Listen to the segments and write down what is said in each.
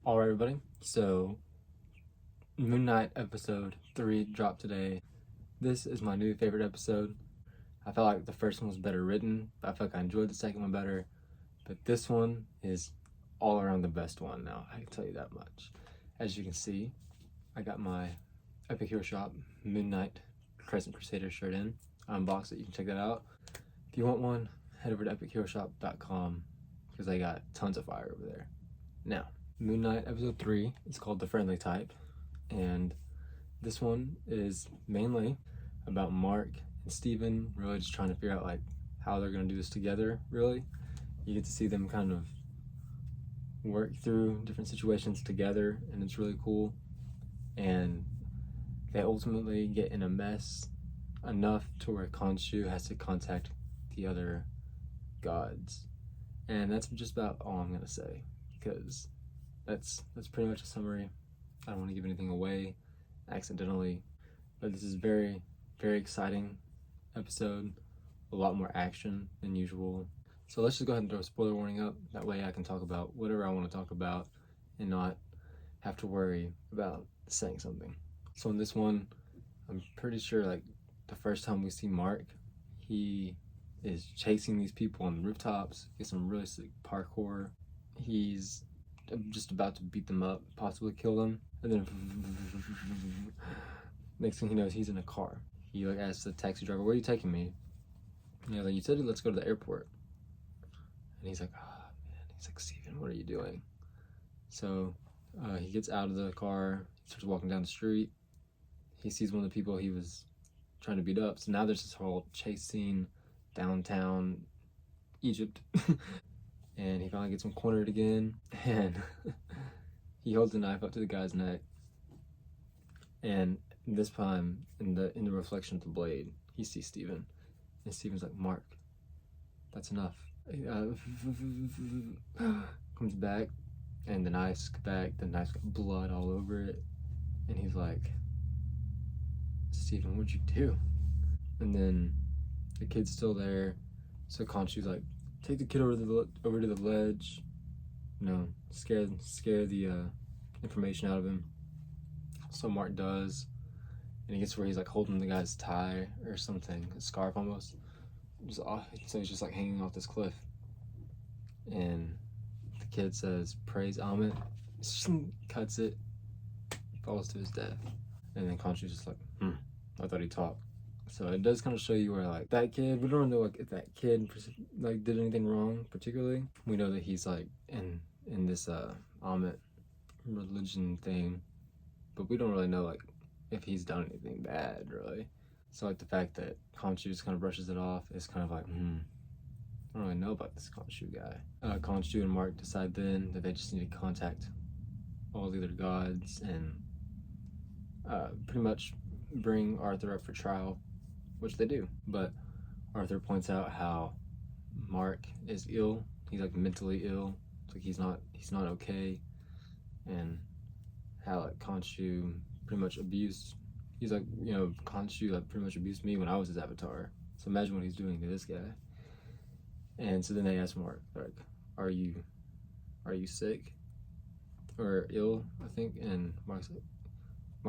Alright, everybody. So, Moon Knight episode 3 dropped today. This is my new favorite episode. I felt like the first one was better written. I felt like I enjoyed the second one better. But this one is all around the best one now. I can tell you that much. As you can see, I got my Epic Hero Shop Moon Knight Crescent Crusader shirt in. I unboxed it. You can check that out. If you want one, head over to epicheroshop.com because I got tons of fire over there. Now, Moon Knight episode 3 is called The Friendly Type, and this one is mainly about Mark and Steven really just trying to figure out like how they're going to do this together. Really, you get to see them kind of work through different situations together, and it's really cool. And they ultimately get in a mess enough to where Khonshu has to contact the other gods, and that's just about all I'm gonna say because that's pretty much a summary. I don't want to give anything away accidentally, but this is very exciting episode, a lot more action than usual. So let's just go ahead and throw a spoiler warning up, that way I can talk about whatever I want to talk about and not have to worry about saying something. So in this one, I'm pretty sure like the first time we see Mark, he is chasing these people on the rooftops, gets some really sick parkour. He's just about to beat them up, possibly kill them, and then next thing he knows, he's in a car. He like asks the taxi driver, "Where are you taking me?" And they're like, "You said let's go to the airport." And he's like, "Oh man," he's like, "Steven, what are you doing?" So he gets out of the car, starts walking down the street. He sees one of the people he was trying to beat up. So now there's this whole chase scene downtown Egypt. And he finally gets him cornered again, and he holds the knife up to the guy's neck. And this time, in the reflection of the blade, he sees Steven, and Steven's like, "Mark, that's enough." Comes back, and the knife's back. The knife's got blood all over it, and he's like, "Steven, what'd you do?" And then the kid's still there, so Khonshu's like, "Take the kid over to the ledge, scare the information out of him." So Mark does, and he gets where he's like holding the guy's tie or something, a scarf almost. So he's just like hanging off this cliff, and the kid says, "Praise Amit," cuts it, falls to his death, and then Khonshu's just like, I thought he talked. So it does kind of show you where like that kid, we don't know like if that kid like did anything wrong particularly. We know that he's like in this Amit religion thing, but we don't really know like if he's done anything bad really. So like the fact that Khonshu just kind of brushes it off is kind of like, I don't really know about this Khonshu guy. Khonshu and Mark decide then that they just need to contact all the other gods and pretty much bring Arthur up for trial, which they do. But Arthur points out how Mark is ill. He's like mentally ill. It's like he's not okay, and how like Khonshu pretty much abused. He's like, Khonshu like pretty much abused me when I was his avatar. So imagine what he's doing to this guy. And so then they ask Mark, like, are you sick or ill? I think. And Mark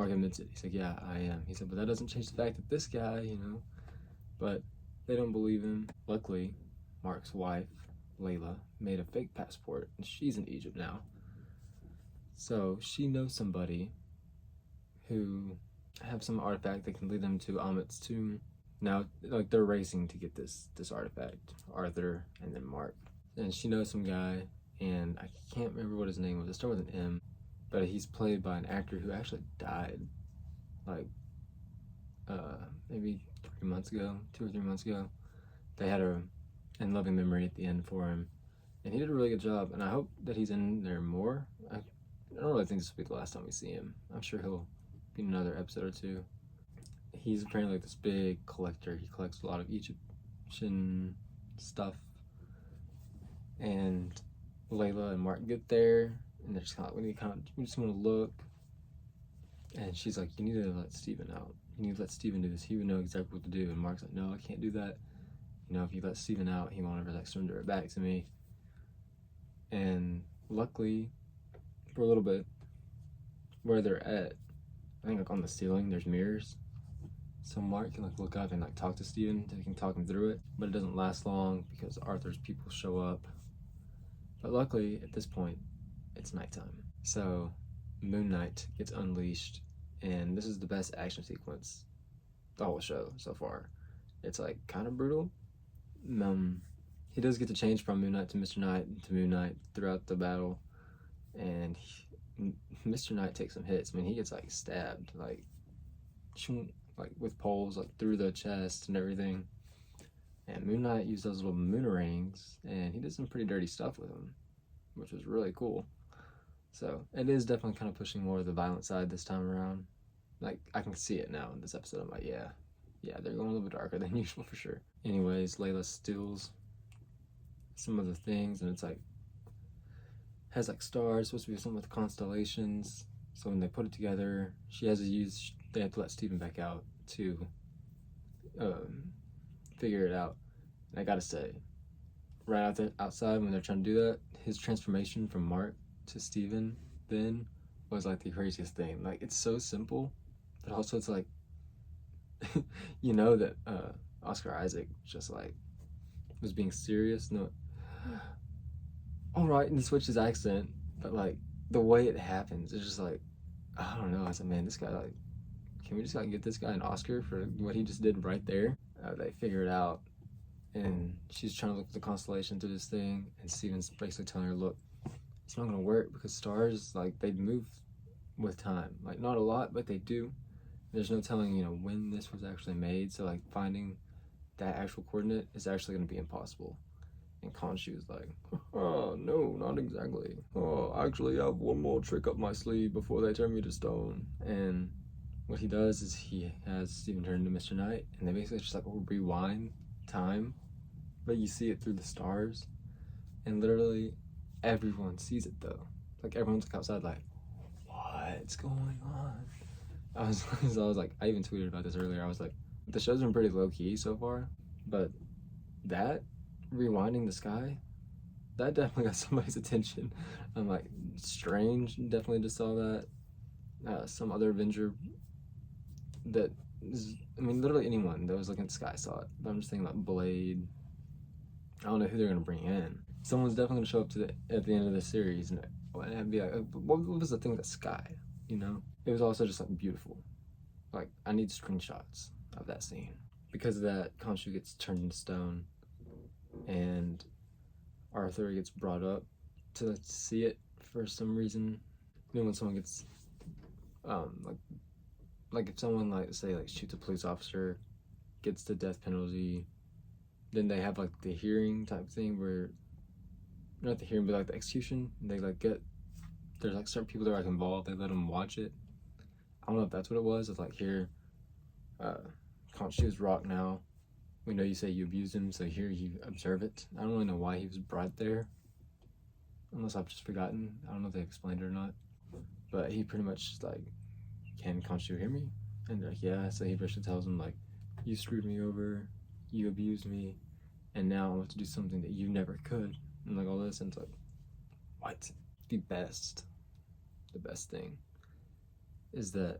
admits it. He's like, "Yeah, I am." He said, "But that doesn't change the fact that this guy, But they don't believe him. Luckily, Mark's wife, Layla, made a fake passport, and she's in Egypt now. So she knows somebody who have some artifact that can lead them to Amit's tomb. Now, like, they're racing to get this artifact, Arthur and then Mark. And she knows some guy, and I can't remember what his name was. It started with an M. But he's played by an actor who actually died, like, maybe 2 or 3 months ago. They had a in loving memory at the end for him, and he did a really good job, and I hope that he's in there more. I don't really think this will be the last time we see him. I'm sure he'll be in another episode or two. He's apparently like this big collector. He collects a lot of Egyptian stuff, and Layla and Mark get there, and they're just kind of like, we just want to look. And she's like, "You need to let Steven out. You need to let Steven do this. He would know exactly what to do." And Mark's like, "No, I can't do that. If you let Steven out, he won't ever like surrender it back to me." And luckily, for a little bit. Where they're at, I think like on the ceiling, there's mirrors. So Mark can like look up and like talk to Steven. They can talk him through it, but it doesn't last long because Arthur's people show up. But luckily, at this point, it's nighttime. So Moon Knight gets unleashed, and this is the best action sequence the whole show so far. It's like kind of brutal. He does get to change from Moon Knight to Mr. Knight to Moon Knight throughout the battle, and Mr. Knight takes some hits. I mean, he gets like stabbed, like with poles, like through the chest and everything. And Moon Knight used those little moonerangs, and he did some pretty dirty stuff with them, which was really cool. So it is definitely kind of pushing more of the violent side this time around. Like, I can see it now in this episode. I'm like, yeah, they're going a little bit darker than usual for sure. Anyways, Layla steals some of the things, and it's like, has like stars, supposed to be something with constellations. So when they put it together, they have to let Steven back out to figure it out. And I gotta say, right out there outside when they're trying to do that, his transformation from Mark to Steven then was like the craziest thing. Like, it's so simple, but also it's like, you know that Oscar Isaac just like was being serious. No, all right, and he switched his accent, but like the way it happens, it's just like, I don't know. I said, man, this guy, like, can we just like get this guy an Oscar for what he just did right there? They figure it out, and she's trying to look at the constellation through this thing, and Steven's basically telling her, look, it's not gonna work because stars, like, they move with time. Like, not a lot, but they do. There's no telling, you know, when this was actually made, so like finding that actual coordinate is actually gonna be impossible. And Khonshu's like, oh, no, not exactly. Oh, actually, I have one more trick up my sleeve before they turn me to stone. And what he does is he has Steven turn into Mr. Knight, and they basically just like rewind time, but you see it through the stars, and literally everyone sees it though. Like, everyone's like outside like, what's going on? I was like, I even tweeted about this earlier. I was like, the show's been pretty low-key so far, but that rewinding the sky, that definitely got somebody's attention. I'm like, Strange definitely just saw that. Some other Avenger that is, I mean, literally anyone that was looking at the sky saw it. But I'm just thinking about Blade. I don't know who they're gonna bring in. Someone's definitely gonna show up at the end of the series and be like, what was the thing with the sky? You know? It was also just like beautiful. Like, I need screenshots of that scene. Because of that, Khonshu gets turned into stone, and Arthur gets brought up to see it for some reason. You know, when someone gets like if someone, like, say, like, shoots a police officer, gets the death penalty, then they have like the hearing type thing where, not the hearing, but like the execution. They like there's like certain people that are like involved. They let them watch it. I don't know if that's what it was. It's like, here, Khonshu's rock now. We know you say you abused him, so here you observe it. I don't really know why he was brought there, unless I've just forgotten. I don't know if they explained it or not. But he pretty much just like, can Khonshu hear me? And they're like, yeah. So he basically tells him like, you screwed me over, you abused me, and now I want to do something that you never could. And like all this, and it's like, what? The best thing is that,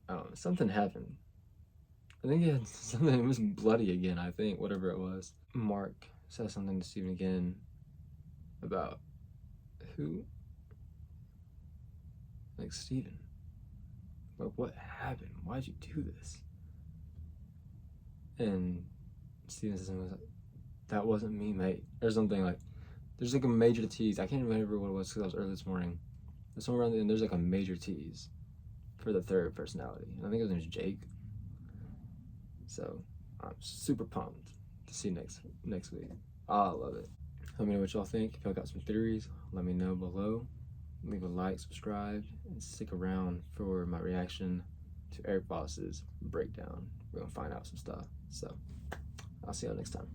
I don't know, something happened. I think he had something, it was bloody again, I think, whatever it was. Mark says something to Steven again about who? Like, Steven. But what happened? Why'd you do this? And Steven says something like, that wasn't me, mate. Or something like, there's like a major tease. I can't remember what it was because I was early this morning. But somewhere around the end, there's like a major tease for the third personality. And I think his name is Jake. So I'm super pumped to see next week. I love it. Let me know what y'all think. If y'all got some theories, let me know below. Leave a like, subscribe, and stick around for my reaction to Eric Voss's breakdown. We're gonna find out some stuff. So I'll see y'all next time.